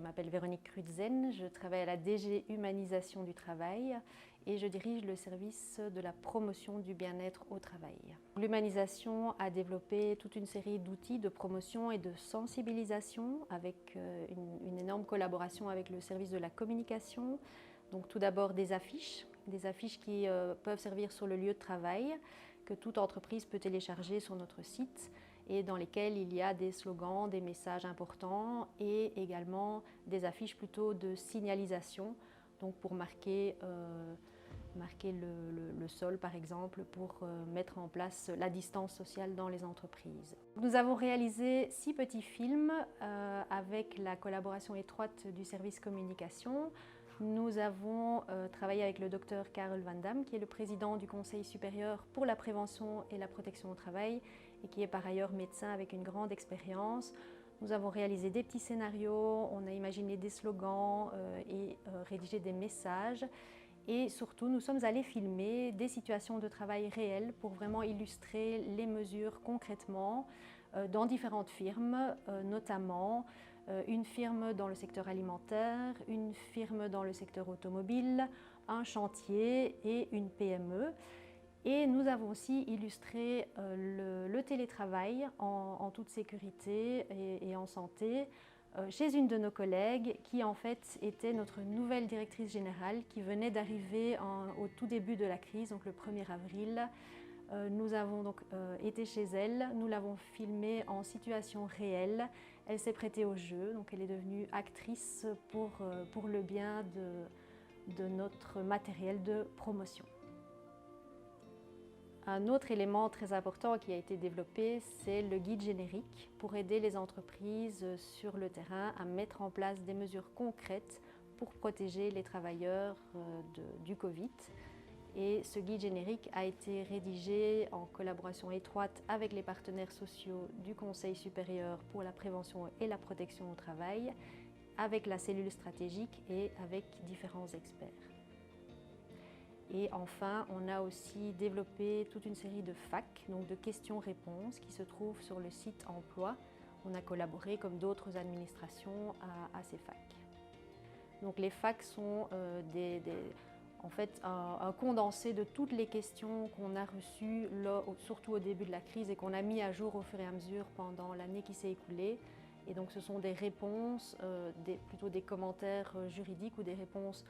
m'appelle Véronique Crutzen, je travaille à la DG Humanisation du Travail et je dirige le service de la promotion du bien-être au travail. L'Humanisation a développé toute une série d'outils de promotion et de sensibilisation avec une énorme collaboration avec le service de la communication. Donc tout d'abord des affiches qui peuvent servir sur le lieu de travail, que toute entreprise peut télécharger sur notre site et dans lesquelles il y a des slogans, des messages importants et également des affiches plutôt de signalisation, donc pour marquer le sol par exemple, pour mettre en place la distance sociale dans les entreprises. Nous avons réalisé 6 petits films avec la collaboration étroite du service communication. Nous avons travaillé avec le docteur Karel Van Dam, qui est le président du Conseil supérieur pour la prévention et la protection au travail et qui est par ailleurs médecin avec une grande expérience. Nous avons réalisé des petits scénarios, on a imaginé des slogans et rédigé des messages. Et surtout, nous sommes allés filmer des situations de travail réelles pour vraiment illustrer les mesures concrètement dans différentes firmes, notamment une firme dans le secteur alimentaire, une firme dans le secteur automobile, un chantier et une PME. Et nous avons aussi illustré le télétravail en toute sécurité et en santé chez une de nos collègues qui en fait était notre nouvelle directrice générale qui venait d'arriver au tout début de la crise, donc le 1er avril. Nous avons donc été chez elle, nous l'avons filmée en situation réelle. Elle s'est prêtée au jeu, donc elle est devenue actrice pour le bien de notre matériel de promotion. Un autre élément très important qui a été développé, c'est le guide générique pour aider les entreprises sur le terrain à mettre en place des mesures concrètes pour protéger les travailleurs du Covid. Et ce guide générique a été rédigé en collaboration étroite avec les partenaires sociaux du Conseil supérieur pour la prévention et la protection au travail, avec la cellule stratégique et avec différents experts. Et enfin, on a aussi développé toute une série de FAQ, donc de questions-réponses, qui se trouvent sur le site Emploi. On a collaboré, comme d'autres administrations, à ces FAQ. Donc les FAQ sont en fait un condensé de toutes les questions qu'on a reçues, surtout au début de la crise, et qu'on a mis à jour au fur et à mesure pendant l'année qui s'est écoulée. Et donc ce sont des réponses, plutôt des commentaires juridiques ou des réponses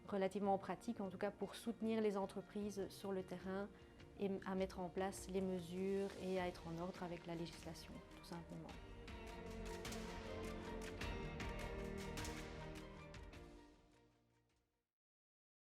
relativement pratique, en tout cas pour soutenir les entreprises sur le terrain et à mettre en place les mesures et à être en ordre avec la législation, tout simplement.